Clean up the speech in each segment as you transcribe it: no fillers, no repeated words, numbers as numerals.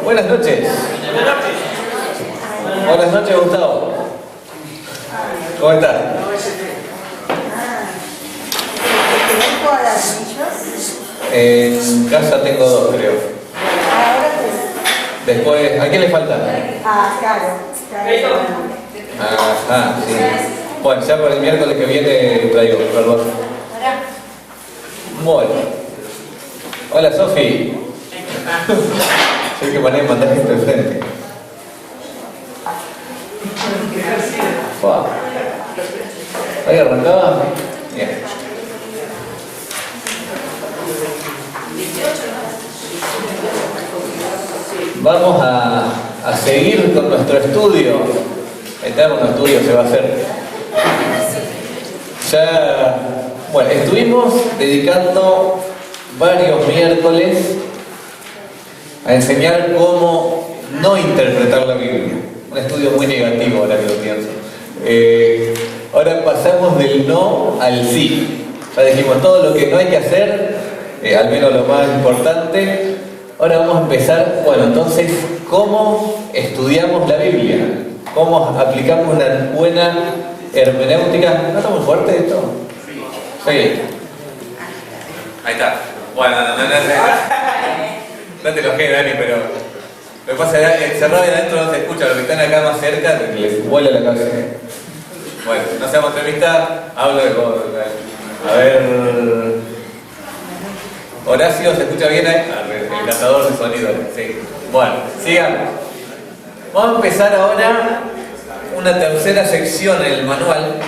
Buenas noches. Buenas noches, Gustavo. ¿Cómo estás? ¿Tenés cuadernillos? En casa tengo dos, creo. Ahora Después, ¿a quién le falta? Caro. Ajá, sí. Bueno, ya para el miércoles que viene traigo, perdón. Bueno. Hola, Sofi. Soy que mandar gente de frente. Wow. ¿Ahí arrancaba? Bien. Vamos a seguir con nuestro estudio. Eterno estudio se va a hacer. Ya, bueno, estuvimos dedicando varios miércoles a enseñar cómo no interpretar la Biblia. Un estudio muy negativo ahora que lo pienso. Ahora pasamos del no al sí. Ya dijimos todo lo que no hay que hacer, al menos lo más importante. Ahora vamos a empezar, bueno, entonces, ¿cómo estudiamos la Biblia? ¿Cómo aplicamos una buena hermenéutica? ¿No está muy fuerte esto? Sí. Ahí está. Bueno, no te enojé, Dani, pero lo que pasa es que encerrado y adentro no se escucha. Los que están acá más cerca les vuela la cabeza. Bueno, no seamos entrevistas, hablo de cosas. A ver. Horacio, ¿se escucha bien ahí? El cazador de sonido. Sí. Bueno, sigamos. Vamos a empezar ahora una tercera sección en el manual.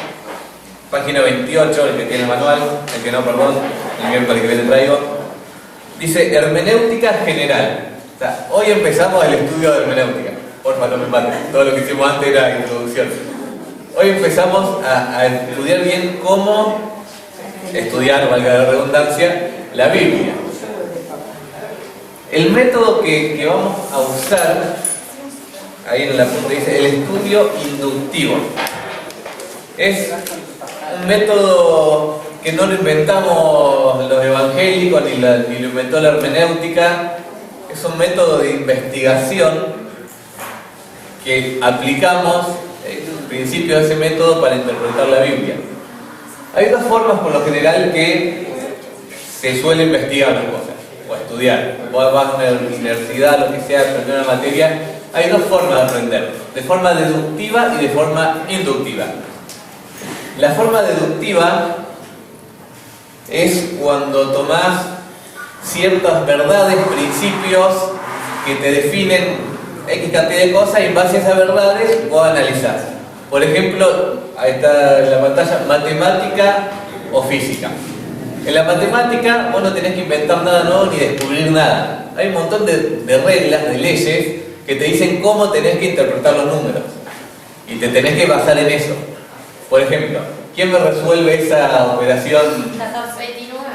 Página 28, el que tiene el manual, el que no, perdón, el miércoles que viene traigo. Dice hermenéutica general. O sea, hoy empezamos el estudio de hermenéutica. Porfa, no me maten. Todo lo que hicimos antes era introducción. Hoy empezamos a estudiar bien cómo estudiar, valga la redundancia, la Biblia. El método que vamos a usar, ahí en la punta dice, el estudio inductivo. Es un método que no lo inventamos los evangélicos ni lo inventó la hermenéutica. Es un método de investigación que aplicamos el principio de ese método para interpretar la Biblia. Hay dos formas por lo general que se suele investigar las cosas o estudiar. Vos vas a una universidad, lo que sea, aprender una materia. Hay dos formas de aprender, de forma deductiva y de forma inductiva. La forma deductiva es cuando tomás ciertas verdades, principios que te definen X cantidad de cosas y en base a esas verdades vos analizás. Por ejemplo, ahí está en la pantalla, matemática o física. En la matemática vos no tenés que inventar nada nuevo ni descubrir nada. Hay un montón de reglas, de leyes que te dicen cómo tenés que interpretar los números. Y te tenés que basar en eso. Por ejemplo, ¿quién me resuelve esa operación? 1429.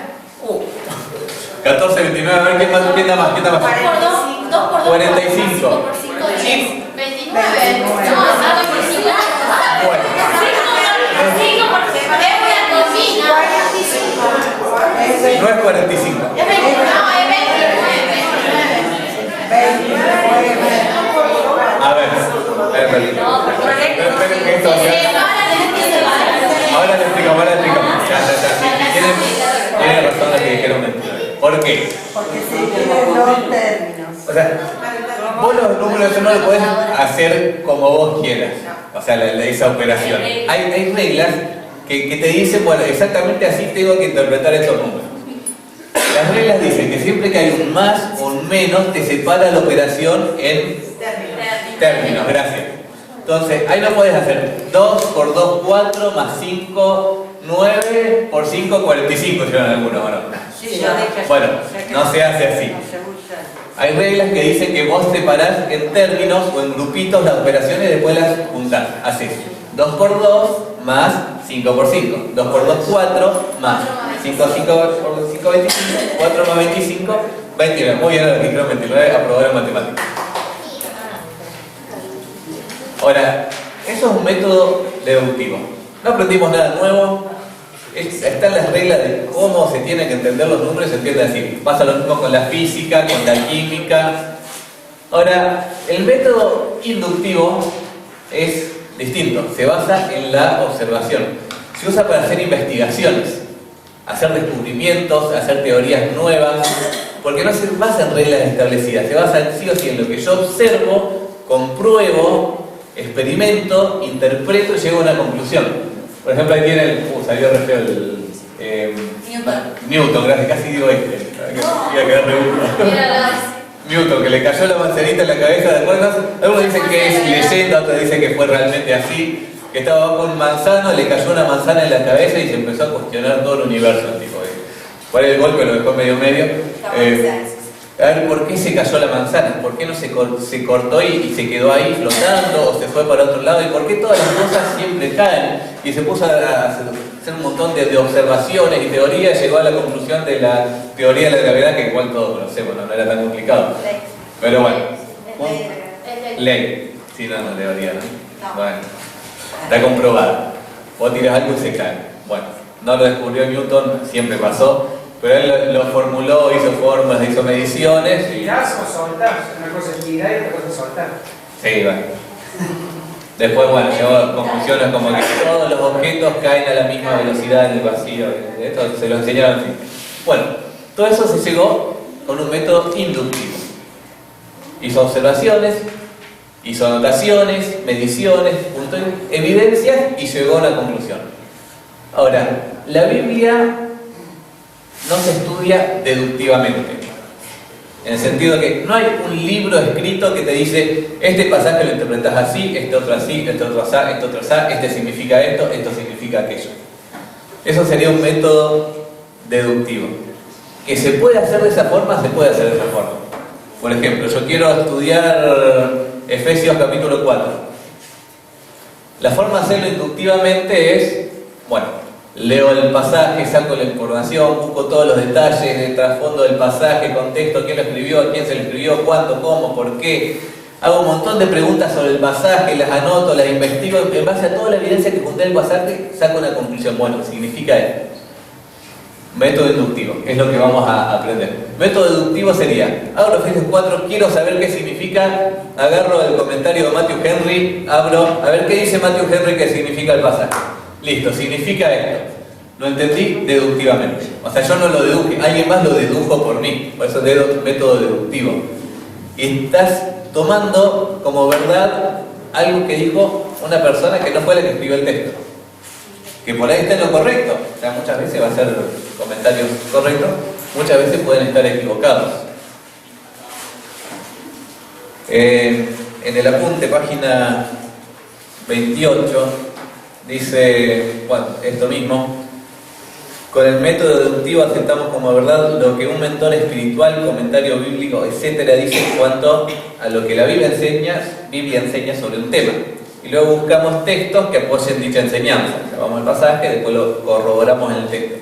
1429, a ver quién da más. 2 por 2, 45. 5 por 5, 10. 29. No, es algo por 5. Bueno. 5 por 5. Voy a combinar. No es 45. Es 29. No, es 29. A ver. Esperen que esto ahora le explicamos. Ya. Tienen razón lo que dijeron mentira. ¿Por qué? Porque se tienen dos términos. O sea, vos los números no lo podés hacer como vos quieras. O sea, esa operación. Hay reglas que te dicen, bueno, exactamente así tengo que interpretar estos números. Las reglas dicen que siempre que hay un más o un menos, te separa la operación en términos. Gracias. Entonces, ahí no puedes hacer 2 por 2, 4, más 5, 9, por 5, 45, si van algunos, ¿o no? Bueno, no se hace así. Hay reglas que dicen que vos separás en términos o en grupitos las operaciones y después las juntás. Haces 2 por 2 más 5 por 5. 2 por 2, 4 más 5 por 5, 25. 4 más 25, 29. Muy bien, el registro 29, aprobado en matemáticas. Ahora, eso es un método deductivo. No aprendimos nada nuevo. Están las reglas de cómo se tienen que entender los números y se entiende así. Pasa lo mismo con la física, con la química. Ahora, el método inductivo es distinto, se basa en la observación. Se usa para hacer investigaciones, hacer descubrimientos, hacer teorías nuevas, porque no se basa en reglas establecidas, se basa en sí o sí en lo que yo observo, compruebo, experimento, interpreto y llego a una conclusión. Por ejemplo, aquí salió re feo el Newton, gracias, casi digo iba a quedar re burro. Newton, que le cayó la manzanita en la cabeza, ¿de acuerdo? Algunos dicen que es leyenda, otros dicen que fue realmente así, que estaba bajo un manzano, le cayó una manzana en la cabeza y se empezó a cuestionar todo el universo, tipo. ¿Cuál es el golpe? Lo dejó medio. A ver, ¿por qué se cayó la manzana? ¿Por qué no se cortó y se quedó ahí flotando o se fue para otro lado? ¿Y por qué todas las cosas siempre caen? Y se puso a hacer un montón de observaciones y teorías, llegó a la conclusión de la teoría de la gravedad, que igual todos conocemos, no era tan complicado. Pero bueno. Ley. Sí, no, teoría, ¿no? Bueno, está comprobado. Vos tirás algo y se cae. Bueno, no lo descubrió Newton, siempre pasó. Pero él lo formuló, hizo fórmulas, hizo mediciones. ¿Tirás o soltás? Una cosa es tirar y otra cosa es soltar. Sí, bueno. Después, bueno, llegó a conclusiones como que todos los objetos caen a la misma velocidad en el vacío. Esto se lo enseñaron así. Bueno, todo eso se llegó con un método inductivo. Hizo observaciones, hizo anotaciones, mediciones, evidencias y llegó a una conclusión. Ahora, la Biblia no se estudia deductivamente, en el sentido de que no hay un libro escrito que te dice este pasaje lo interpretas así, este otro así, este otro así, este otro así, este significa esto significa aquello. Eso sería un método deductivo. Que se puede hacer de esa forma, se puede hacer de esa forma. Por ejemplo, yo quiero estudiar Efesios capítulo 4. La forma de hacerlo inductivamente es, bueno, leo el pasaje, saco la información, busco todos los detalles, el trasfondo del pasaje, contexto, quién lo escribió, a quién se lo escribió, cuándo, cómo, por qué. Hago un montón de preguntas sobre el pasaje, las anoto, las investigo, en base a toda la evidencia que junté en el pasaje, saco una conclusión. Bueno, significa esto. Método inductivo, es lo que vamos a aprender. Método deductivo sería, abro Efesios 4, quiero saber qué significa, agarro el comentario de Matthew Henry, abro, a ver qué dice Matthew Henry que significa el pasaje. Listo, significa esto. Lo entendí deductivamente. O sea, yo no lo deduje, alguien más lo dedujo por mí. Por eso es método deductivo. Y estás tomando como verdad algo que dijo una persona que no fue la que escribió el texto. Que por ahí está en lo correcto. O sea, muchas veces va a ser comentarios correctos, muchas veces pueden estar equivocados. En el apunte, página 28, dice, bueno, esto mismo: con el método deductivo aceptamos como verdad lo que un mentor espiritual, comentario bíblico, etcétera, dice en cuanto a lo que la Biblia enseña sobre un tema. Y luego buscamos textos que apoyen dicha enseñanza. O sea, vamos al pasaje, después lo corroboramos en el texto.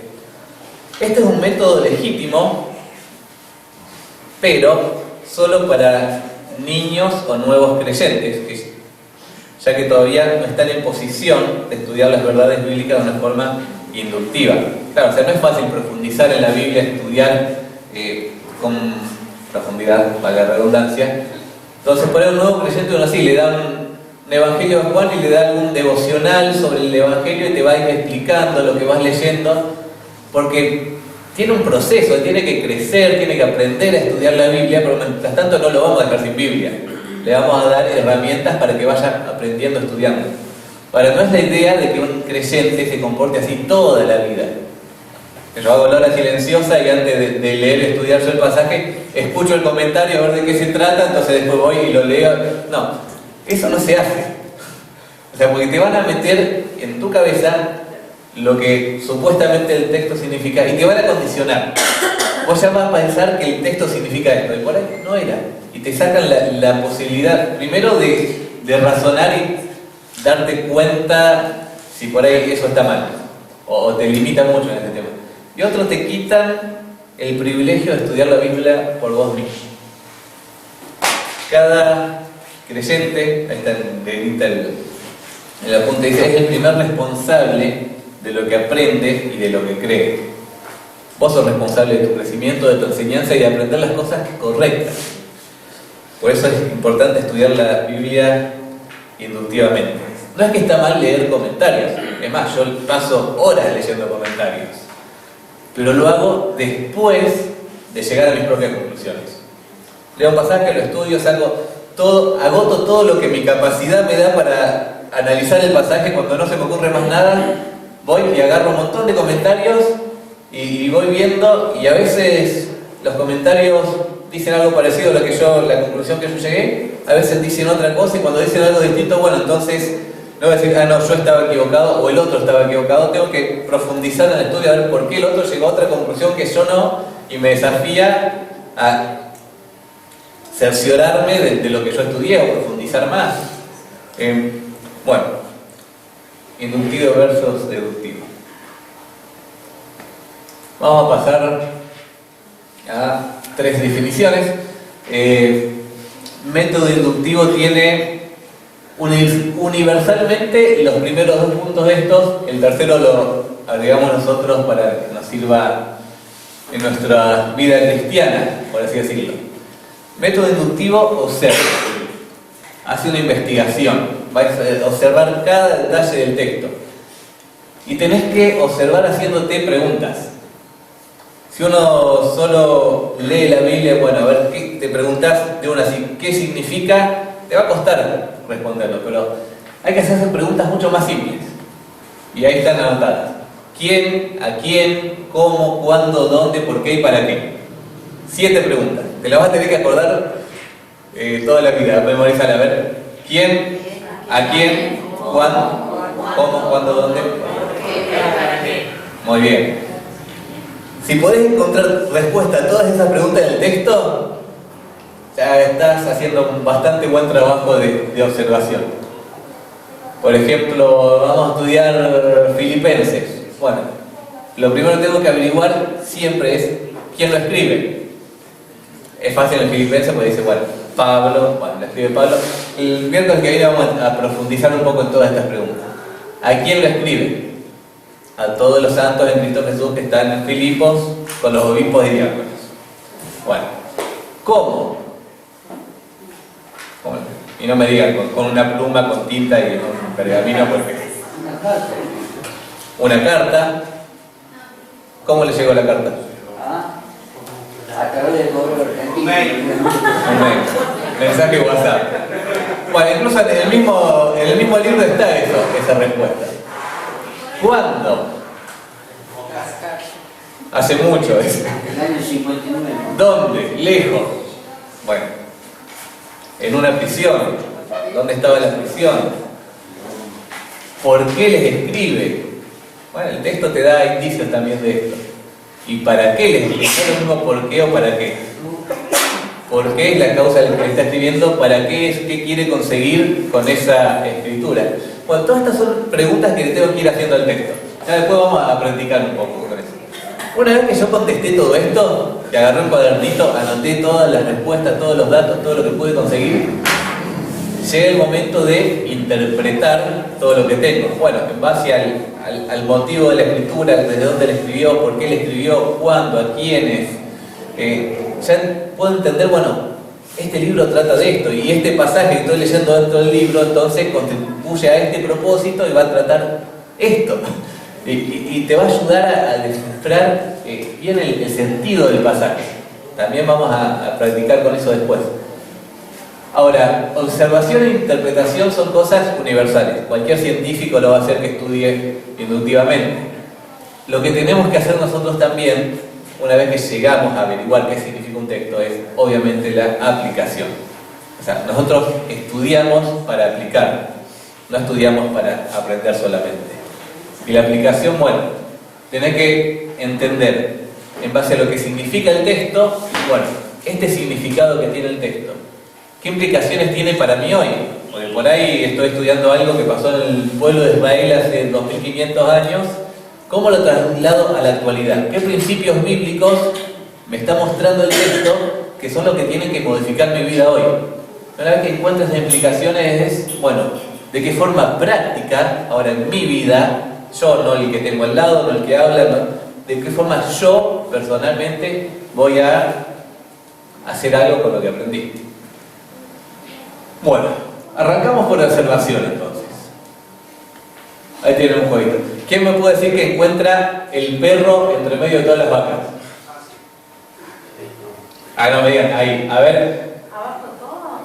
Este es un método legítimo, pero solo para niños o nuevos creyentes, ya que todavía no están en posición de estudiar las verdades bíblicas de una forma inductiva. Claro, o sea, no es fácil profundizar en la Biblia, estudiar con profundidad, valga la redundancia. Entonces, por ahí un nuevo creyente, uno así le da un Evangelio a Juan y le da algún devocional sobre el Evangelio y te va a ir explicando lo que vas leyendo, porque tiene un proceso, tiene que crecer, tiene que aprender a estudiar la Biblia, pero mientras tanto no lo vamos a dejar sin Biblia. Le vamos a dar herramientas para que vaya aprendiendo, estudiando. Ahora, no es la idea de que un creyente se comporte así toda la vida. Yo hago la hora silenciosa y antes de leer y estudiar yo el pasaje, escucho el comentario a ver de qué se trata, entonces después voy y lo leo. No, eso no se hace. O sea, porque te van a meter en tu cabeza lo que supuestamente el texto significa y te van a condicionar. Vos ya vas a pensar que el texto significa esto, y por ahí no era. Y te sacan la posibilidad, primero, de razonar y darte cuenta si por ahí eso está mal, o te limitan mucho en este tema. Y otros te quitan el privilegio de estudiar la Biblia por vos mismo. Cada creyente, ahí está el apunte, dice, es el primer responsable de lo que aprende y de lo que cree. Vos sos responsable de tu crecimiento, de tu enseñanza y de aprender las cosas correctas. Por eso es importante estudiar la Biblia inductivamente. No es que está mal leer comentarios, es más, yo paso horas leyendo comentarios, pero lo hago después de llegar a mis propias conclusiones. Leo un pasaje, lo estudio, agoto todo lo que mi capacidad me da para analizar el pasaje. Cuando no se me ocurre más nada, voy y agarro un montón de comentarios y voy viendo, y a veces los comentarios dicen algo parecido a la conclusión que yo llegué, a veces dicen otra cosa, y cuando dicen algo distinto, bueno, entonces no voy a decir, no, yo estaba equivocado o el otro estaba equivocado. Tengo que profundizar en el estudio a ver por qué el otro llegó a otra conclusión que yo no, y me desafía a cerciorarme de lo que yo estudié o profundizar más. Bueno, inductivo versus deductivo. Vamos a pasar a 3 definiciones. Método inductivo tiene universalmente los primeros 2 puntos de estos, el tercero lo agregamos nosotros para que nos sirva en nuestra vida cristiana, por así decirlo. Método inductivo observa, hace una investigación, va a observar cada detalle del texto y tenés que observar haciéndote preguntas. Si uno solo lee la Biblia, bueno, a ver, ¿qué te preguntás de una así? ¿Qué significa? Te va a costar responderlo, pero hay que hacerse preguntas mucho más simples. Y ahí están anotadas. ¿Quién? ¿A quién? ¿Cómo? ¿Cuándo? ¿Dónde? ¿Por qué? ¿Y para qué? 7 preguntas. Te las vas a tener que acordar toda la vida. Memorizar, a ver. ¿Quién? ¿A quién? ¿Cuándo? ¿Cómo? ¿Cuándo? ¿Dónde? Muy bien. Si podés encontrar respuesta a todas esas preguntas en el texto, ya estás haciendo un bastante buen trabajo de observación. Por ejemplo, vamos a estudiar Filipenses. Bueno, lo primero que tengo que averiguar siempre es quién lo escribe. Es fácil en Filipenses porque dice, bueno, Pablo, bueno, lo escribe Pablo. El miércoles que viene vamos a profundizar un poco en todas estas preguntas. ¿A quién lo escribe? A todos los santos en Cristo Jesús que están en Filipos con los obispos y diáconos. Bueno, ¿cómo? Y no me digan con una pluma, con tinta y con pergamino, porque una carta. ¿Cómo le llegó la carta? A través del correo argentino. Un mail. Mensaje WhatsApp. Bueno, incluso en el mismo libro está esa respuesta. ¿Cuándo? Hace mucho eso. El año 59. ¿Dónde? Lejos. Bueno, en una prisión. ¿Dónde estaba la prisión? ¿Por qué les escribe? Bueno, el texto te da indicios también de esto. ¿Y para qué les escribe? No es lo mismo por qué o para qué. ¿Por qué es la causa de lo que está escribiendo? ¿Para qué es? ¿Qué quiere conseguir con esa escritura? Bueno, todas estas son preguntas que le tengo que ir haciendo al texto. Ya después vamos a practicar un poco con eso. Una vez que yo contesté todo esto, que agarré un cuadernito, anoté todas las respuestas, todos los datos, todo lo que pude conseguir, llega el momento de interpretar todo lo que tengo. Bueno, en base al motivo de la escritura, desde dónde la escribió, por qué la escribió, cuándo, a quiénes, ya puedo entender, bueno, este libro trata de esto y este pasaje que estoy leyendo dentro del libro entonces contribuye a este propósito y va a tratar esto. Y te va a ayudar a descifrar bien el sentido del pasaje. También vamos a practicar con eso después. Ahora, observación e interpretación son cosas universales. Cualquier científico lo va a hacer que estudie inductivamente. Lo que tenemos que hacer nosotros también, una vez que llegamos a averiguar qué significa un texto, es obviamente la aplicación. O sea, nosotros estudiamos para aplicar, no estudiamos para aprender solamente. Y la aplicación, bueno, tenés que entender en base a lo que significa el texto, bueno, este significado que tiene el texto, ¿qué implicaciones tiene para mí hoy? Porque por ahí estoy estudiando algo que pasó en el pueblo de Israel hace 2500 años, ¿cómo lo traslado a la actualidad? ¿Qué principios bíblicos me está mostrando el texto que son los que tienen que modificar mi vida hoy? Una vez que encuentro esas implicaciones es, bueno, ¿de qué forma práctica, ahora en mi vida, yo, no el que tengo al lado, no el que habla, no, de qué forma yo personalmente voy a hacer algo con lo que aprendí? Bueno, arrancamos por observación entonces. Ahí tienen un jueguito. ¿Quién me puede decir que encuentra el perro entre medio de todas las vacas? Ah, no me digan, ahí, a ver. Abajo todo.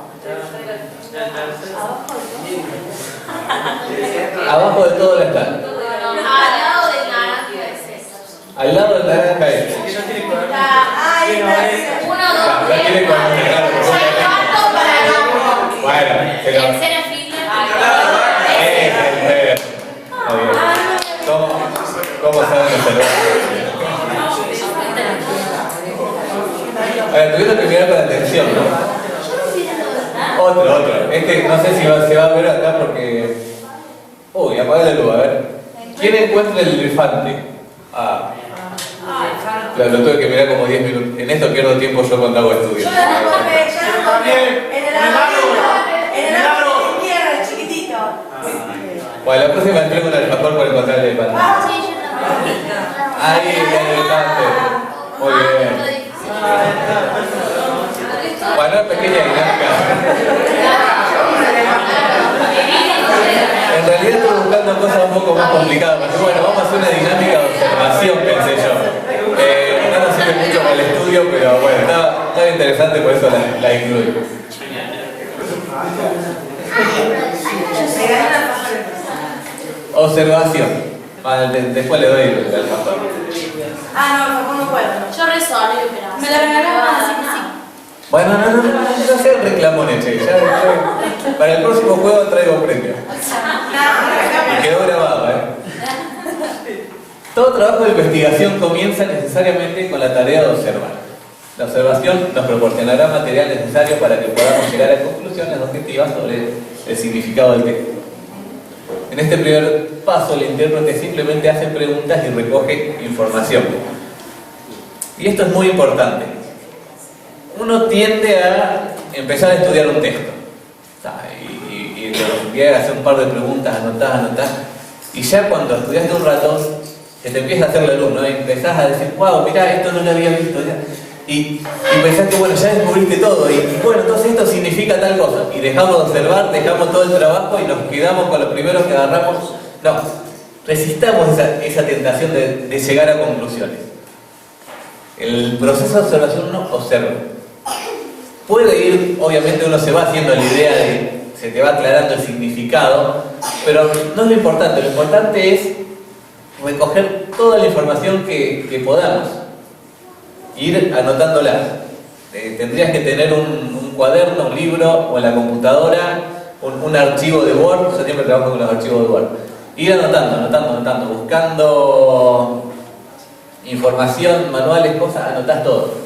Abajo de todo está. Al lado del naranja es eso. Al lado de la naranja es. Ay, gracias. Uno, Ya, dos, ya tres. tiene cuatro. Cuarto para abajo. Bueno, pero. Tercera fila. Muy bien. ¿Cómo saben observar? A ver, tuvieron que mirar con atención, ¿no? Otro. Es que no sé si se va a ver acá porque... Uy, apaga la luz, a ver. ¿Quién encuentra el elefante? Ah. Claro, lo tuve que mirar como 10 minutos. En esto pierdo tiempo yo cuando hago estudios. Yo lo encontré. En el árbol de tierra, el chiquitito. Bueno, la próxima entrego un alfajor por encontrar el elefante. Ahí el elefante. Muy bien. Bueno, pequeña dinámica. En realidad estoy buscando cosas un poco más complicadas. Pero bueno, vamos a hacer una dinámica de observación, pensé yo. No nos sirve mucho para el estudio, pero bueno, estaba interesante, por eso la incluí. Observación. Después le doy el alfajor. No puedo. Yo resuelvo, pero. Me la regalaron así. Bueno, no sean reclamones, che. Para el próximo juego traigo premio. Y quedó grabado, Todo trabajo de investigación comienza necesariamente con la tarea de observar. La observación nos proporcionará material necesario para que podamos llegar a conclusiones objetivas sobre el significado del texto. En este primer paso, el intérprete simplemente hace preguntas y recoge información. Y esto es muy importante. Uno tiende a empezar a estudiar un texto. Y le hacer un par de preguntas, anotás. Y ya cuando estudiaste un rato, se te empieza a hacer la luz, ¿no? Y empezás a decir, wow, mirá, esto no lo había visto ya. Y pensás que, bueno, ya descubriste todo. Y bueno, entonces esto significa tal cosa. Y dejamos de observar, dejamos todo el trabajo y nos quedamos con los primeros que agarramos. No, resistamos esa tentación de llegar a conclusiones. El proceso de observación uno observa. Puede ir, obviamente uno se va haciendo la idea de, se te va aclarando el significado, pero no es lo importante es recoger toda la información que podamos, ir anotándola. Tendrías que tener un cuaderno, un libro o en la computadora, un archivo de Word. Yo siempre trabajo con los archivos de Word. Ir anotando, buscando información, manuales, cosas, anotás todo.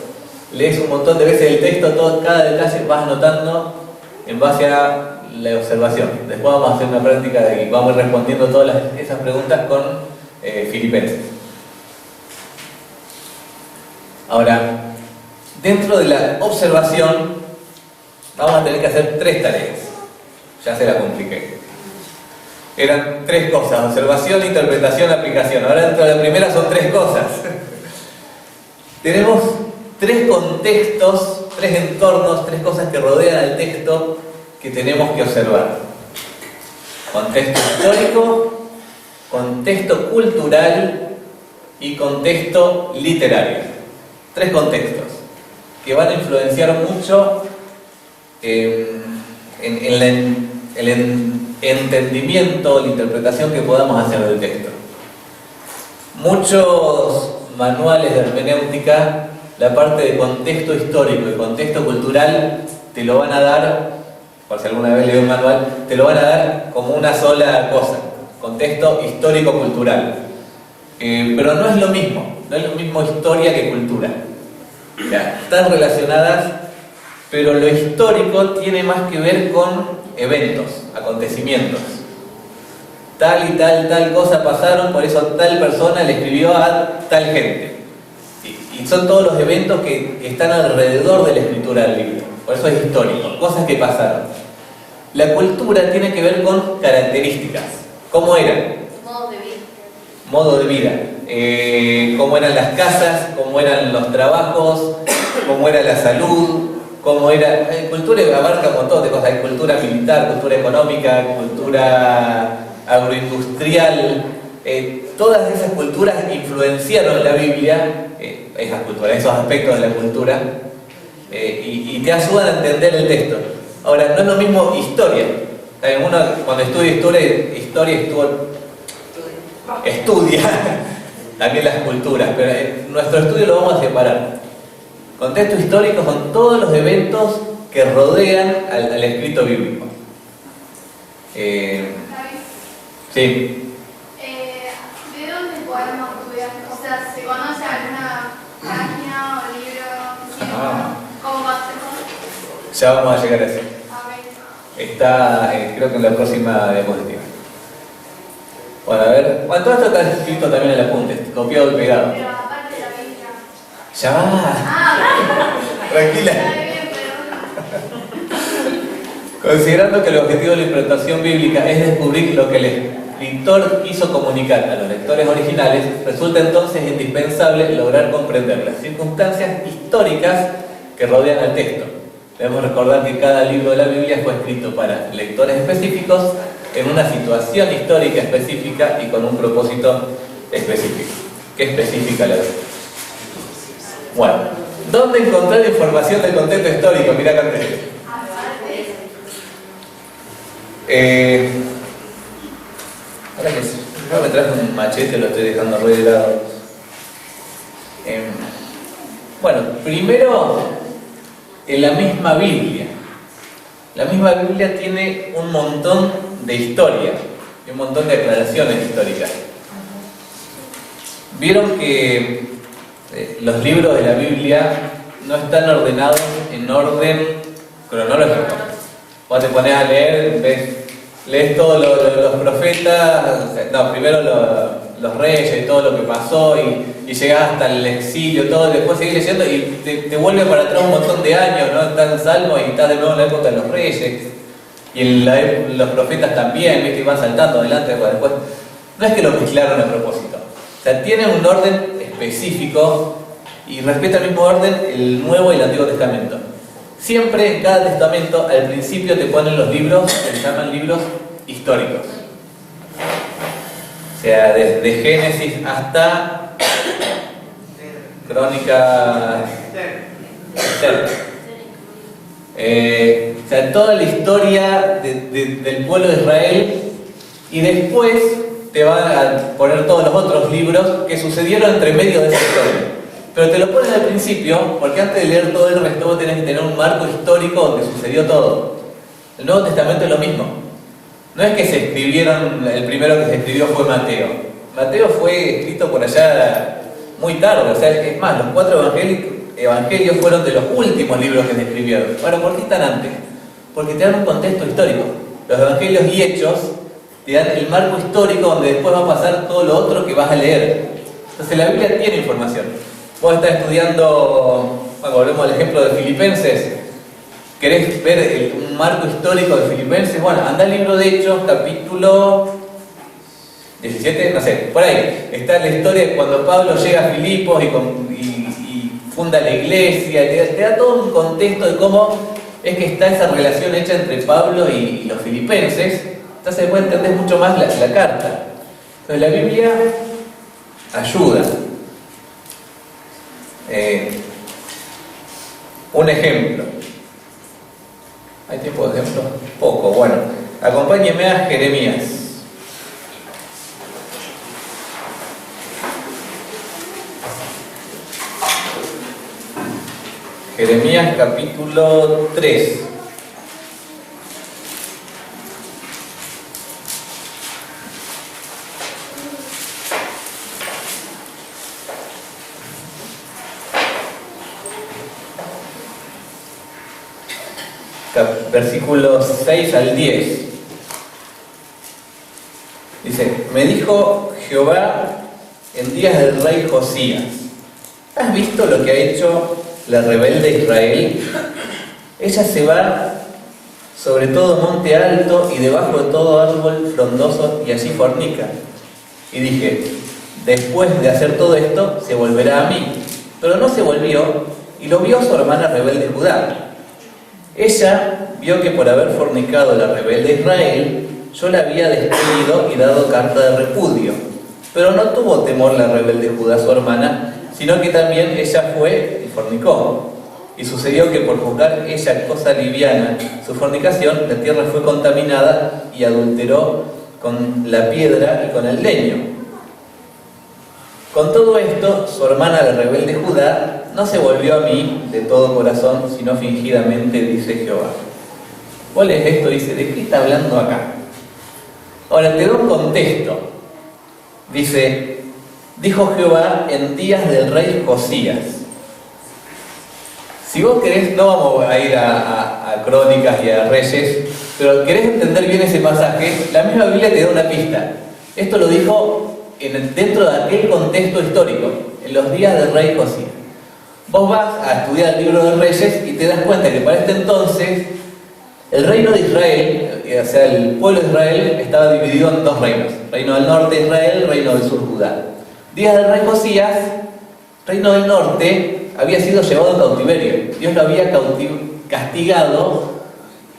Lees un montón de veces el texto, cada detalle vas anotando en base a la observación. Después vamos a hacer una práctica y vamos a ir respondiendo todas esas preguntas con filipenses. Ahora, dentro de la observación vamos a tener que hacer 3 tareas. Ya se la compliqué. Eran 3 cosas: observación, interpretación, aplicación. Ahora dentro de la primera son 3 cosas. Tenemos 3 contextos, 3 entornos, 3 cosas que rodean al texto que tenemos que observar. Contexto histórico, contexto cultural y contexto literario. 3 contextos que van a influenciar mucho en el entendimiento, la interpretación que podamos hacer del texto. Muchos manuales de hermenéutica, la parte de contexto histórico y contexto cultural te lo van a dar, por si alguna vez leí un manual, te lo van a dar como una sola cosa: contexto histórico-cultural. Pero no es lo mismo historia que cultura. O sea, están relacionadas, pero lo histórico tiene más que ver con eventos, acontecimientos. Tal y tal cosa pasaron, por eso tal persona le escribió a tal gente. Y son todos los eventos que están alrededor de la escritura del libro. Por eso es histórico, cosas que pasaron. La cultura tiene que ver con características. ¿Cómo eran? Modo de vida. Cómo eran las casas, cómo eran los trabajos, cómo era la salud, cómo era. Cultura abarca un montón de cosas, hay cultura militar, cultura económica, cultura agroindustrial. Todas esas culturas influenciaron la Biblia, esas culturas, esos aspectos de la cultura, y te ayudan a entender el texto. Ahora, no es lo mismo historia. También uno cuando estudia historia estudia también las culturas, pero nuestro estudio lo vamos a separar. Contexto histórico son todos los eventos que rodean al escrito bíblico. Sí. ¿De dónde podemos estudiar? O sea, ¿se conoce alguna página o libro? ¿Cómo va a ser? Ya vamos a llegar a eso. A ver. Está, creo que en la próxima diapositiva. Bueno, a ver. Bueno, todo esto está escrito también en el apunte, copiado y pegado. Pero aparte de la Biblia. Ya va. Tranquila. Está bien, pero... Considerando que el objetivo de la interpretación bíblica es descubrir lo que el escritor quiso comunicar a los lectores originales, resulta entonces indispensable lograr comprender las circunstancias históricas que rodean al texto. Debemos recordar que cada libro de la Biblia fue escrito para lectores específicos, en una situación histórica específica y con un propósito específico. ¿Qué específica la Biblia? Bueno, ¿dónde encontrar información del contexto histórico? Mirá acá atrás. Ahora que me traje un machete, lo estoy dejando re de lado. Bueno, primero, en la misma Biblia. La misma Biblia tiene un montón de historia y un montón de aclaraciones históricas. Vieron que los libros de la Biblia no están ordenados en orden cronológico. Vos te pones a leer, lees todos los profetas, no, primero los reyes, todo lo que pasó y llegás hasta el exilio, todo, después seguís leyendo y te vuelve para atrás un montón de años, ¿no? Estás en Salmo y estás de nuevo en la época de los reyes y los profetas también, ¿viste? Y van saltando adelante después. No es que lo mezclaron a propósito, o sea, tienen un orden específico y respeta el mismo orden el Nuevo y el Antiguo Testamento. Siempre en cada testamento al principio te ponen los libros que se llaman libros históricos. O sea, desde Génesis hasta Crónica Esther. O sea, toda la historia del pueblo de Israel, y después te van a poner todos los otros libros que sucedieron entre medio de esa historia. Pero te lo ponen al principio, porque antes de leer todo el resto vos tenés que tener un marco histórico donde sucedió todo. El Nuevo Testamento es lo mismo. No es que se escribieron, el primero que se escribió fue Mateo. Mateo fue escrito por allá muy tarde, o sea, es más, los 4 evangelios fueron de los últimos libros que se escribieron. Bueno, ¿por qué están antes? Porque te dan un contexto histórico. Los evangelios y hechos te dan el marco histórico donde después va a pasar todo lo otro que vas a leer. Entonces la Biblia tiene información. Vos estás estudiando, bueno, volvemos al ejemplo de Filipenses. ¿Querés ver un marco histórico de Filipenses? Bueno, anda al libro de Hechos, capítulo 17, no sé, por ahí. Está la historia de cuando Pablo llega a Filipos y funda la iglesia. Te da todo un contexto de cómo es que está esa relación hecha entre Pablo y los filipenses. Entonces después entendés mucho más la carta. Entonces la Biblia ayuda. Un ejemplo. ¿Hay tiempo de ejemplo? Poco, bueno. Acompáñenme a Jeremías. Jeremías capítulo 3. Versículos 6 al 10. Dice: me dijo Jehová en días del rey Josías: ¿has visto lo que ha hecho la rebelde Israel? Ella se va sobre todo monte alto y debajo de todo árbol frondoso y allí fornica. Y dije: después de hacer todo esto se volverá a mí. Pero no se volvió, y lo vio su hermana rebelde Judá. Ella vio que por haber fornicado la rebelde Israel, yo la había despedido y dado carta de repudio. Pero no tuvo temor la rebelde Judá, su hermana, sino que también ella fue y fornicó. Y sucedió que por juzgar ella cosa liviana su fornicación, la tierra fue contaminada y adulteró con la piedra y con el leño. Con todo esto, su hermana, la rebelde Judá, no se volvió a mí de todo corazón, sino fingidamente, dice Jehová. ¿Cuál es esto? Dice, ¿de qué está hablando acá? Ahora, te doy un contexto. Dice, dijo Jehová en días del rey Josías. Si vos querés, no vamos a ir a Crónicas y a Reyes, pero querés entender bien ese pasaje, la misma Biblia te da una pista. Esto lo dijo dentro de aquel contexto histórico, en los días del rey Josías. Vos vas a estudiar el libro de Reyes y te das cuenta que para este entonces el reino de Israel, o sea, el pueblo de Israel, estaba dividido en dos reinos. Reino del norte Israel, reino del sur Judá. Días del rey Josías, reino del norte había sido llevado en cautiverio. Dios lo había castigado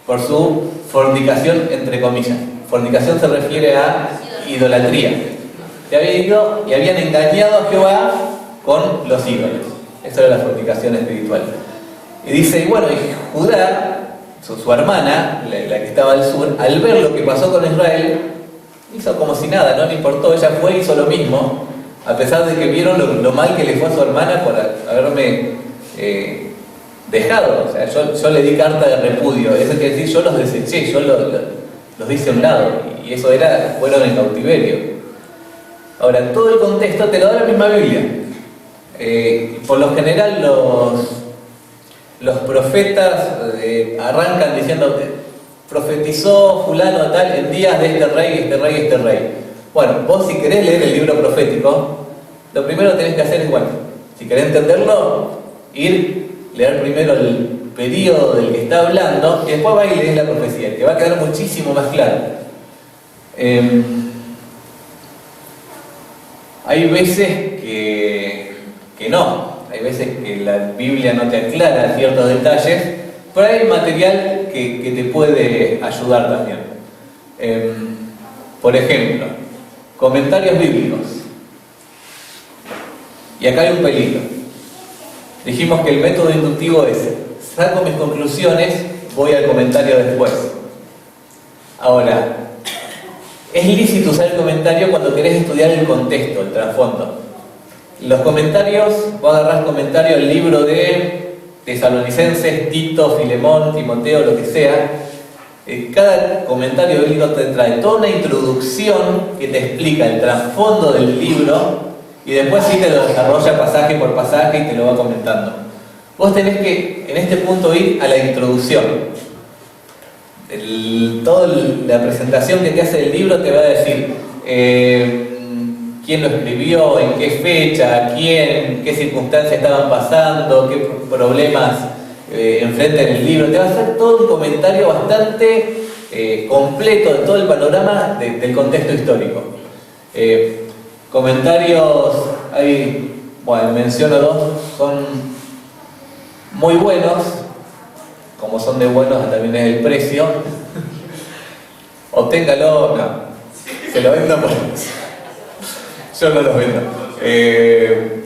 por su fornicación, entre comillas. Fornicación se refiere a idolatría. Se había ido y habían engañado a Jehová con los ídolos. Esa era la fornicación espiritual. Y dice, y bueno, y Judá, su hermana, la que estaba al sur, al ver lo que pasó con Israel, hizo como si nada, no le importó. Ella fue y hizo lo mismo, a pesar de que vieron lo mal que le fue a su hermana por haberme dejado. O sea, yo le di carta de repudio. Eso quiere decir, yo los deseché, yo los hice a un lado. Y eso fueron en cautiverio. Ahora, todo el contexto te lo da la misma Biblia. Por lo general los profetas arrancan diciendo, profetizó fulano tal en días de este rey, este rey, este rey. Bueno, vos si querés leer el libro profético, lo primero que tenés que hacer es, bueno, si querés entenderlo, leer primero el periodo del que está hablando y después va y lees la profecía. Te va a quedar muchísimo más claro. Hay veces que no, hay veces que la Biblia no te aclara ciertos detalles, pero hay material que te puede ayudar también. Por ejemplo, comentarios bíblicos. Y acá hay un peligro. Dijimos que el método inductivo es, saco mis conclusiones, voy al comentario después. Ahora, es lícito usar el comentario cuando querés estudiar el contexto, el trasfondo. Los comentarios, vos agarrás comentario del libro de Tesalonicenses, Tito, Filemón, Timoteo, lo que sea. Cada comentario bíblico te trae toda una introducción que te explica el trasfondo del libro y después sí te lo desarrolla pasaje por pasaje y te lo va comentando. Vos tenés que, en este punto, ir a la introducción. Toda la presentación que te hace el libro te va a decir quién lo escribió, en qué fecha, quién, qué circunstancias estaban pasando, qué problemas enfrenta en el libro. Te va a hacer todo un comentario bastante completo de todo el panorama del contexto histórico. Comentarios, bueno, menciono dos, son muy buenos. Como son de buenos, también es el precio. Obténgalo, no. Se lo vendo por... Yo no los vendo.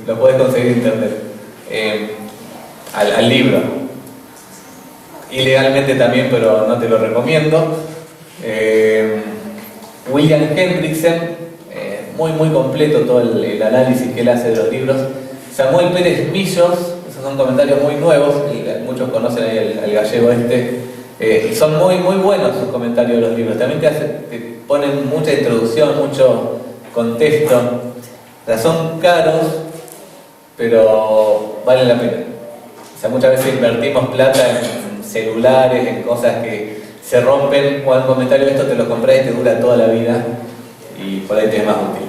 Lo puedes conseguir en internet. Al libro. Ilegalmente también, pero no te lo recomiendo. William Hendrickson, muy completo todo el análisis que él hace de los libros. Samuel Pérez Millos, esos son comentarios muy nuevos, muchos conocen ahí al gallego y son muy buenos sus comentarios de los libros. También te ponen mucha introducción, mucho contexto. O sea, son caros, pero valen la pena. O sea, muchas veces invertimos plata en celulares, en cosas que se rompen, o un comentario de esto te lo compras y te dura toda la vida y por ahí te es más útil.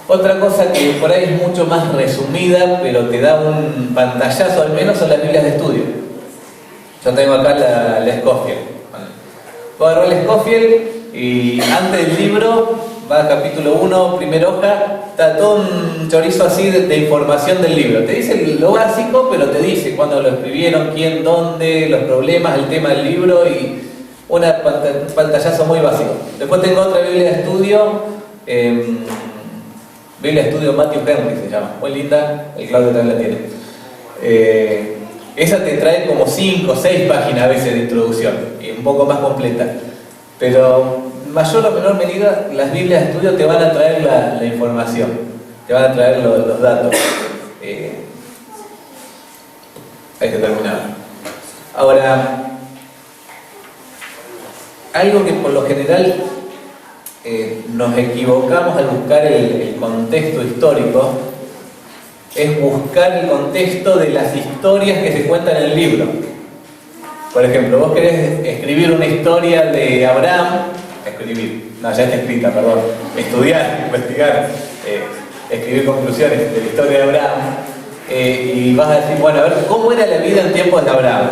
Otra cosa que por ahí es mucho más resumida, pero te da un pantallazo al menos, son las Biblias de estudio. Yo tengo acá la Scofield. Puedo agarrar la Scofield y antes del libro va a capítulo 1, primera hoja, está todo un chorizo así de información del libro. Te dice lo básico, pero te dice cuándo lo escribieron, quién, dónde, los problemas, el tema del libro y un pantallazo muy básico. Después tengo otra Biblia de estudio, Biblia de estudio Matthew Henry se llama, muy linda, el Claudio también la tiene. Esa te trae como 5 o 6 páginas a veces de introducción, y un poco más completa. Pero en mayor o menor medida, las Biblias de estudio te van a traer la información, te van a traer los datos. Hay que terminar. Ahora, algo que por lo general nos equivocamos al buscar el contexto histórico es buscar el contexto de las historias que se cuentan en el libro. Por ejemplo, vos querés escribir una historia de Abraham, ya está escrita, perdón, estudiar, investigar, escribir conclusiones de la historia de Abraham, y vas a decir, bueno, a ver, ¿cómo era la vida en tiempos de Abraham?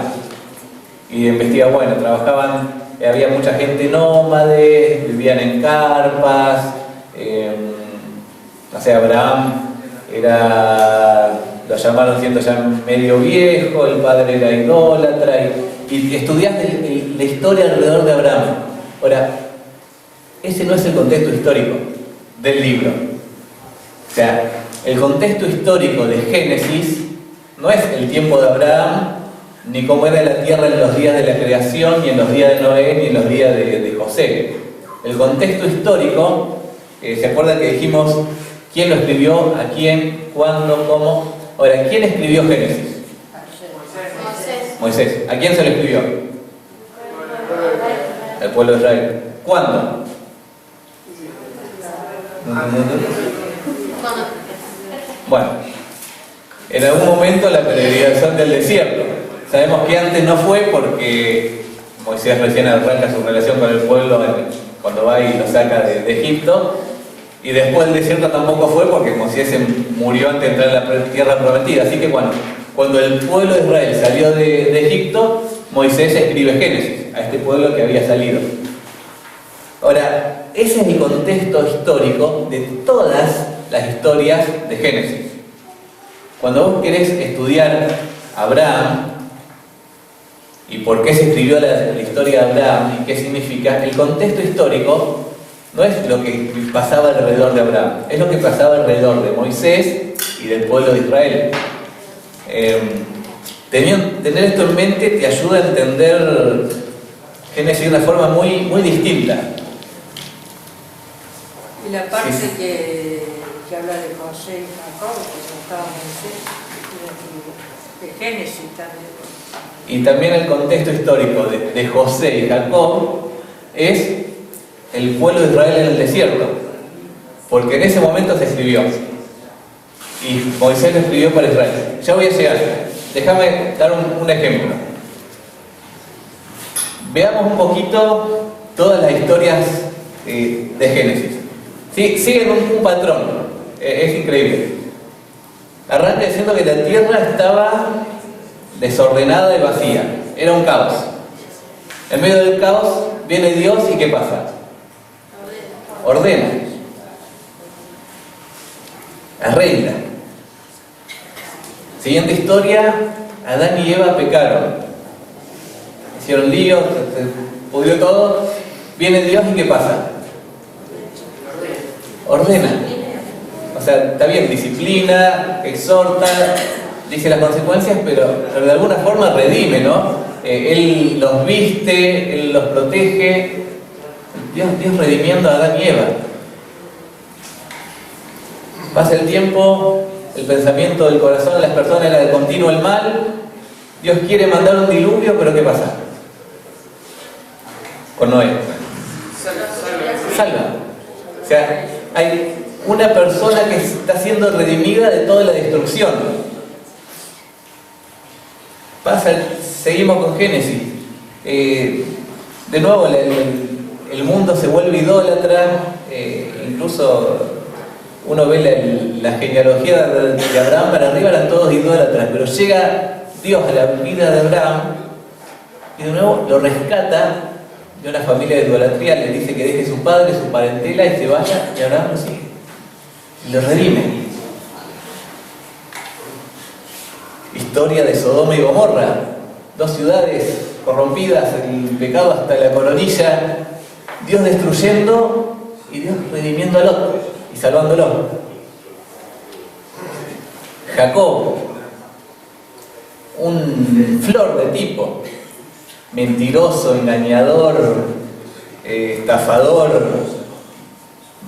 Y investiga, bueno, trabajaban, había mucha gente nómade, vivían en carpas, no sé, Abraham lo llamaron siendo ya medio viejo, el padre era idólatra, y estudias la historia alrededor de Abraham. Ahora, ese no es el contexto histórico del libro. O sea, el contexto histórico de Génesis no es el tiempo de Abraham, ni cómo era la tierra en los días de la creación, ni en los días de Noé, ni en los días de José. El contexto histórico, ¿se acuerdan que dijimos quién lo escribió, a quién, cuándo, cómo? Ahora, ¿quién escribió Génesis? Moisés. ¿A quién se lo escribió? Al pueblo de Israel. ¿Cuándo? Bueno, en algún momento la peregrinación del desierto. Sabemos que antes no fue porque Moisés recién arranca su relación con el pueblo cuando va y lo saca de Egipto, y después del desierto tampoco fue porque Moisés murió antes de entrar en la tierra prometida. Así que bueno, cuando el pueblo de Israel salió de Egipto, Moisés escribe Génesis a este pueblo que había salido. Ahora, ese es el contexto histórico de todas las historias de Génesis. Cuando vos querés estudiar a Abraham y por qué se escribió la historia de Abraham y qué significa, el contexto histórico no es lo que pasaba alrededor de Abraham, es lo que pasaba alrededor de Moisés y del pueblo de Israel. Tener esto en mente te ayuda a entender Génesis de una forma muy, muy distinta. Y la parte que habla de José y Jacob, que estaba de Génesis también. Y también el contexto histórico de José y Jacob es el pueblo de Israel en el desierto, porque en ese momento se escribió y Moisés lo escribió para Israel. Ya voy a llegar, déjame dar un ejemplo. Veamos un poquito todas las historias de Génesis. Sí, siguen un patrón, es increíble. Arranca diciendo que la tierra estaba desordenada y vacía, era un caos. En medio del caos viene Dios y ¿qué pasa? Ordena, arregla. Siguiente historia, Adán y Eva pecaron, hicieron lío, se pudrió todo. Viene Dios y ¿qué pasa? Ordena. O sea, está bien, disciplina, exhorta, dice las consecuencias, pero de alguna forma redime, ¿no? Él los viste, Él los protege. Dios redimiendo a Adán y Eva. Pasa el tiempo, el pensamiento del corazón de las personas era de continuo el mal. Dios quiere mandar un diluvio, pero ¿qué pasa? Con Noé. Salva. O sea, hay una persona que está siendo redimida de toda la destrucción. Seguimos con Génesis. De nuevo, el mundo se vuelve idólatra. Incluso uno ve la genealogía de Abraham para arriba, eran todos idólatras, pero llega Dios a la vida de Abraham y de nuevo lo rescata de una familia de idolatría, le dice que deje su padre, su parentela y se vaya, y Abraham lo sigue. Y lo redime. Historia de Sodoma y Gomorra, dos ciudades corrompidas, el pecado hasta la coronilla, Dios destruyendo y Dios redimiendo al otro y salvándolo. Jacob, un flor de tipo, mentiroso, engañador, estafador,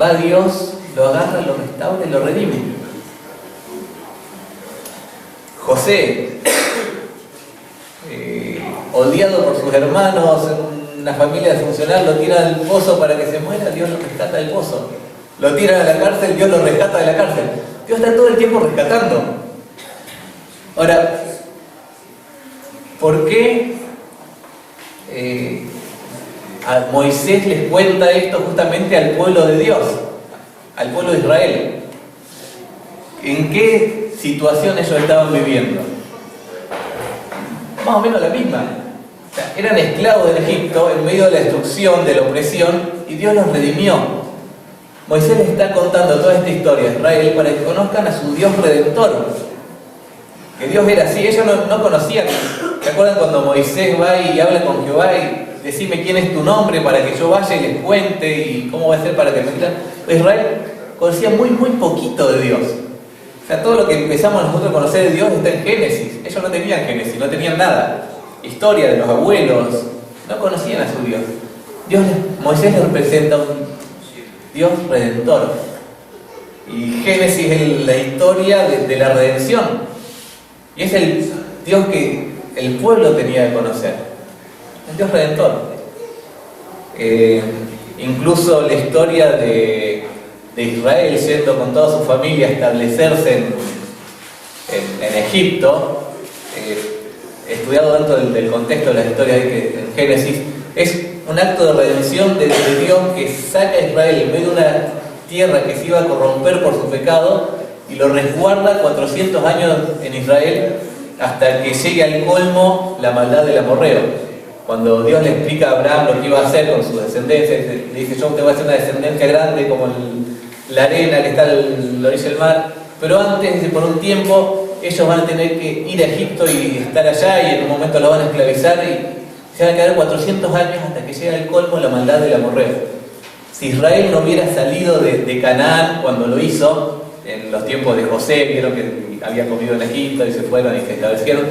va Dios, lo agarra, lo restaura y lo redime. José, odiado por sus hermanos, una familia funcional, lo tira al pozo para que se muera, Dios lo rescata del pozo. Lo tira a la cárcel, Dios lo rescata de la cárcel. Dios está todo el tiempo rescatando. Ahora, ¿por qué a Moisés les cuenta esto justamente al pueblo de Dios, al pueblo de Israel? ¿En qué situación ellos estaban viviendo? Más o menos la misma. O sea, eran esclavos de Egipto en medio de la destrucción, de la opresión, y Dios los redimió. Moisés les está contando toda esta historia a Israel para que conozcan a su Dios redentor. Que Dios era así, ellos no conocían. ¿Se acuerdan cuando Moisés va y habla con Jehová y decime quién es tu nombre para que yo vaya y les cuente y cómo va a ser para que me crean? Israel conocía muy poquito de Dios. O sea, todo lo que empezamos nosotros a conocer de Dios está en Génesis. Ellos no tenían Génesis, no tenían nada. Historia de los abuelos, no conocían a su Dios. Moisés les representa un Dios redentor. Y Génesis es la historia de la redención. Y es el Dios que el pueblo tenía que conocer. El Dios redentor. Incluso la historia de Israel yendo con toda su familia a establecerse en Egipto, estudiado dentro del contexto de la historia en Génesis, es un acto de redención de Dios que saca a Israel en medio de una tierra que se iba a corromper por su pecado y lo resguarda 400 años en Israel hasta que llegue al colmo la maldad del amorreo. Cuando Dios le explica a Abraham lo que iba a hacer con su descendencia, le dice: yo te voy a hacer una descendencia grande como la arena que está a la orilla del mar, pero antes de por un tiempo ellos van a tener que ir a Egipto y estar allá, y en un momento lo van a esclavizar y se van a quedar 400 años hasta que llegue al colmo la maldad del amorreo. Si Israel no hubiera salido de Canaán cuando lo hizo, en los tiempos de José, vieron que había comido en Egipto y se fueron y se establecieron,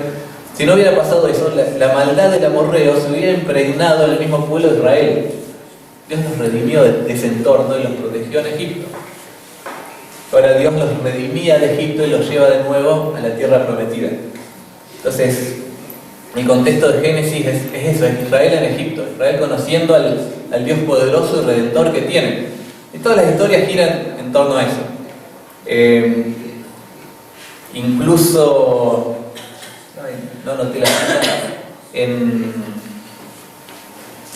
si no hubiera pasado eso, la maldad del amorreo se hubiera impregnado en el mismo pueblo de Israel. Dios los redimió de ese entorno y los protegió en Egipto. Ahora Dios los redimía de Egipto y los lleva de nuevo a la tierra prometida. Entonces, el contexto de Génesis es eso, es Israel en Egipto, Israel conociendo al Dios poderoso y redentor que tiene. Y todas las historias giran en torno a eso. Incluso, no noté la cita, en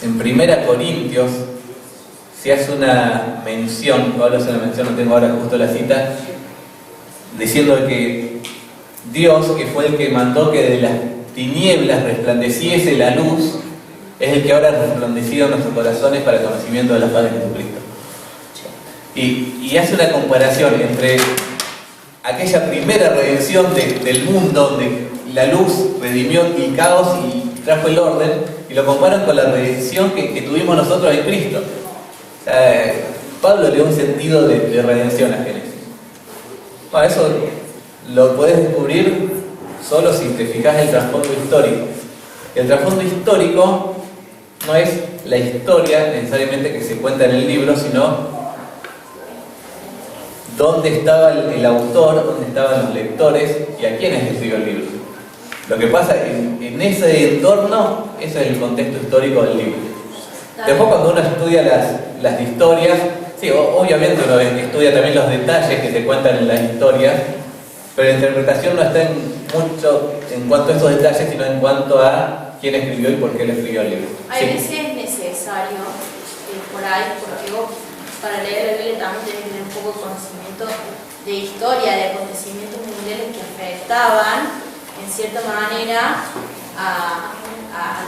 1 Corintios se hace una mención, ahora se la mención, no tengo ahora justo la cita, diciendo que Dios, que fue el que mandó que de las tinieblas resplandeciese la luz, es el que ahora ha resplandecido en nuestros corazones para el conocimiento de la faz de Jesucristo. Y hace una comparación entre aquella primera redención del mundo, donde la luz redimió el caos y trajo el orden, y lo comparan con la redención que tuvimos nosotros en Cristo. Pablo le da un sentido de redención a Génesis. Bueno, eso lo puedes descubrir solo si te fijas en el trasfondo histórico. El trasfondo histórico no es la historia necesariamente que se cuenta en el libro, sino dónde estaba el autor, dónde estaban los lectores y a quiénes escribió el libro. Lo que pasa en ese entorno, ese es el contexto histórico del libro. Después, cuando uno estudia las historias, sí, obviamente uno estudia también los detalles que se cuentan en las historias, pero la interpretación no está mucho en cuanto a esos detalles, sino en cuanto a quién escribió y por qué le escribió el libro. Hay veces es necesario, por ahí, porque vos para leer la Biblia también tenés que tener un poco de conocimiento de historia, de acontecimientos mundiales que afectaban en cierta manera a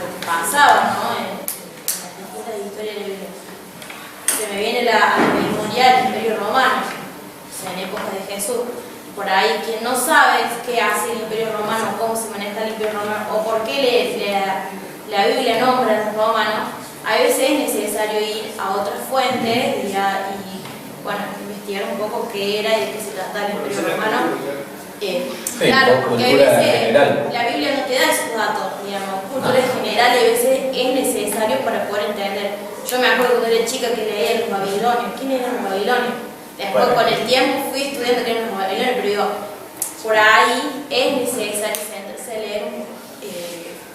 lo que pasaba, ¿no? En las distintas viene a la memoria del Imperio Romano, o sea, en época de Jesús. Por ahí, quien no sabe qué hace el Imperio Romano, cómo se maneja el Imperio Romano, o por qué la Biblia nombra a los romanos, a veces es necesario ir a otras fuentes y bueno, investigar un poco qué era y de qué se trataba el Imperio Romano. Claro, porque a veces la Biblia no te da esos datos, digamos, cultura general, y a veces es necesario para poder entender. Yo me acuerdo cuando era chica que leía los babilonios. ¿Quién eran los babilonios? Después con el tiempo fui estudiando que eran los babilonios, pero digo, por ahí es necesario sentarse a leer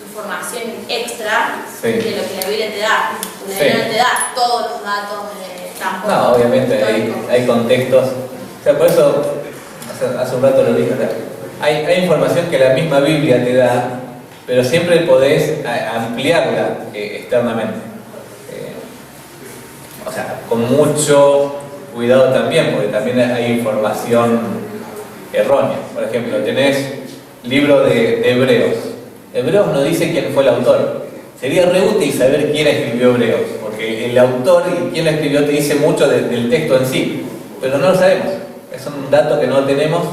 información extra de lo que la Biblia te da. La Biblia no te da todos los datos tampoco. No, obviamente hay contextos. O sea, por eso hace un rato lo dije, hay información que la misma Biblia te da, pero siempre podés ampliarla externamente. O sea, con mucho cuidado también, porque también hay información errónea. Por ejemplo, tenés libro de Hebreos. Hebreos no dice quién fue el autor. Sería re útil saber quién escribió Hebreos, porque el autor y quién lo escribió te dice mucho del texto en sí, pero no lo sabemos. Es un dato que no tenemos.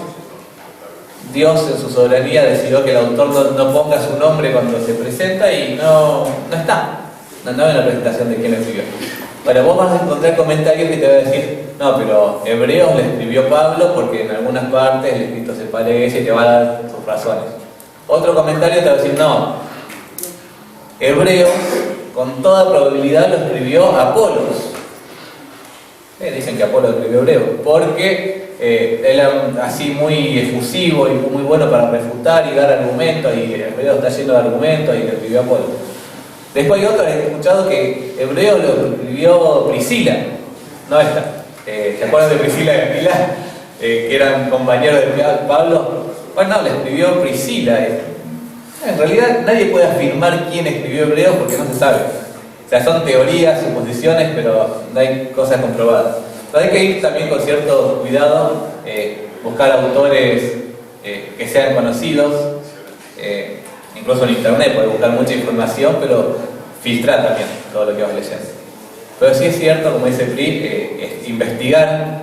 Dios en su soberanía decidió que el autor no ponga su nombre cuando se presenta y no está. No en la presentación de quién lo escribió. Ahora vos vas a encontrar comentarios que te van a decir, no, pero Hebreos le escribió Pablo porque en algunas partes el escrito se parece y te va a dar sus razones. Otro comentario te va a decir, no, Hebreos con toda probabilidad lo escribió Apolos. Dicen que Apolo escribió Hebreos porque él era así muy efusivo y muy bueno para refutar y dar argumentos, y Hebreos está lleno de argumentos y lo escribió Apolo. Después hay otros, he escuchado que Hebreos lo escribió Priscila, no esta. ¿Se acuerdan de Priscila y Aquila? Que eran compañeros de Pablo. Bueno, no, le escribió Priscila. En realidad nadie puede afirmar quién escribió Hebreos porque no se sabe. O sea, son teorías, suposiciones, pero no hay cosas comprobadas. Entonces hay que ir también con cierto cuidado, buscar autores que sean conocidos. Incluso en internet puedes buscar mucha información, pero filtrar también todo lo que vas leyendo. Pero sí es cierto, como dice Pri, investigar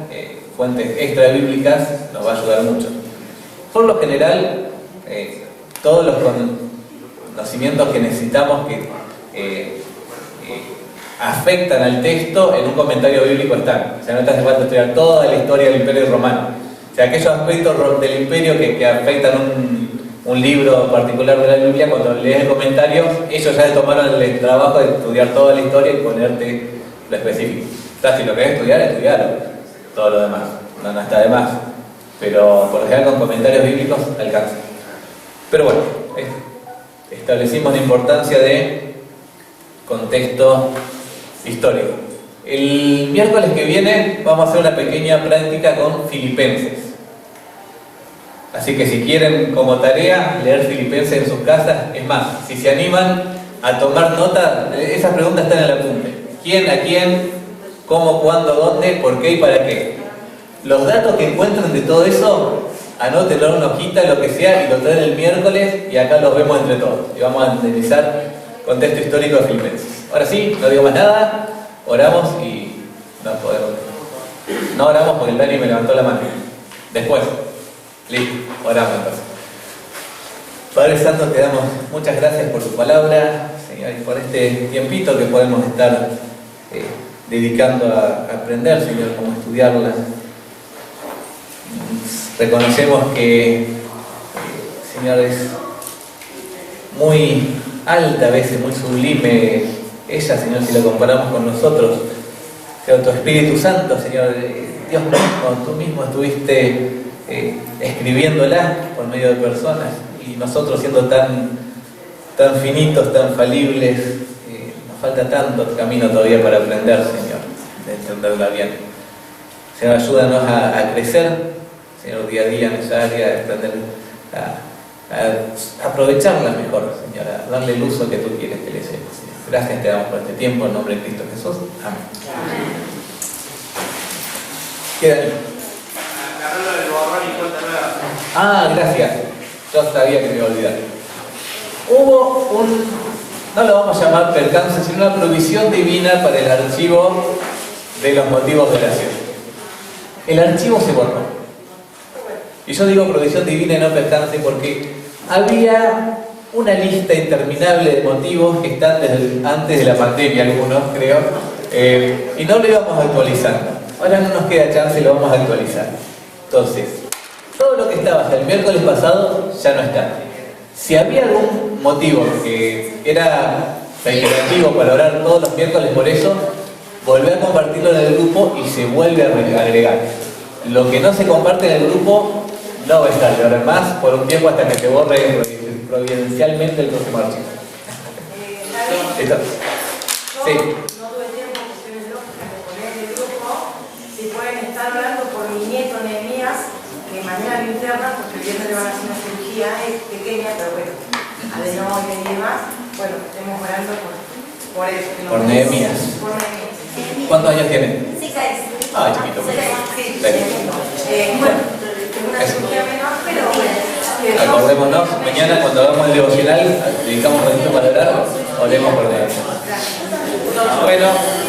fuentes extra bíblicas nos va a ayudar mucho. Por lo general, todos los conocimientos que necesitamos que afectan al texto en un comentario bíblico están. O sea, no te hace falta estudiar toda la historia del Imperio Romano. O sea, aquellos aspectos del Imperio que afectan un libro particular de la Biblia, cuando lees el comentario, ellos ya tomaron el trabajo de estudiar toda la historia y ponerte lo específico. O sea, si lo querés estudiar, estudiarlo. Todo lo demás. No está de más. Pero por lo general con comentarios bíblicos alcanza. Pero bueno, establecimos la importancia de contexto histórico. El miércoles que viene vamos a hacer una pequeña práctica con Filipenses. Así que si quieren como tarea leer Filipenses en sus casas, es más, si se animan a tomar nota, esas preguntas están en el apunte. ¿Quién, a quién, cómo, cuándo, dónde, por qué y para qué? Los datos que encuentren de todo eso, anótenlo en una hojita, lo que sea, y lo traen el miércoles y acá los vemos entre todos. Y vamos a analizar contexto histórico de Filipenses. Ahora sí, no digo más nada, oramos y no podemos. No oramos porque el Dani me levantó la mano. Después. Listo, oramos entonces. Padre Santo, te damos muchas gracias por tu palabra, Señor, y por este tiempito que podemos estar dedicando a aprender, Señor, cómo estudiarla. Reconocemos que, Señor, es muy alta a veces, muy sublime ella, Señor, si la comparamos con nosotros. Señor, tu Espíritu Santo, Señor, Dios mismo, tú mismo estuviste escribiéndola por medio de personas, y nosotros siendo tan finitos, tan falibles, nos falta tanto camino todavía para aprender, Señor, de entenderla bien. Señor, ayúdanos a crecer, Señor, día a día en esa área, a aprender a aprovecharla mejor, Señor, a darle el uso que tú quieres que le demos, Señor. Gracias te damos por este tiempo, en nombre de Cristo Jesús. Amén. Quédale. Gracias. Yo sabía que me iba a olvidar. Hubo no lo vamos a llamar percance, sino una provisión divina para el archivo de los motivos de oración. El archivo se borró. Y yo digo provisión divina y no percance porque había una lista interminable de motivos que están desde antes de la pandemia, algunos creo, y no lo íbamos actualizando. Ahora no nos queda chance y lo vamos a actualizar. Entonces, todo lo que estaba hasta el miércoles pasado ya no está. Si había algún motivo que era reiterativo para orar todos los miércoles por eso, volvé a compartirlo en el grupo y se vuelve a agregar. Lo que no se comparte en el grupo no va a estar de ahora en más por un tiempo hasta que se borre providencialmente el próximo archivo. ¿Listo? Sí. No tuve tiempo, cuestiones lógicas, de poner en el grupo. Si pueden estar hablando por mi nieto Nehemías, que mañana lo interna, porque el viernes le van a hacer una cirugía pequeña, pero bueno, adenoide y demás. Bueno, estemos orando por eso. Por Nehemías. Por Nehemías. ¿Cuántos años tiene? 6. Ah, chiquito. Sí. Bueno, es una cirugía menor, pero bueno. Acordémonos, mañana cuando hagamos el devocional, dedicamos un ratito para orar, oremos por Nehemías. Bueno.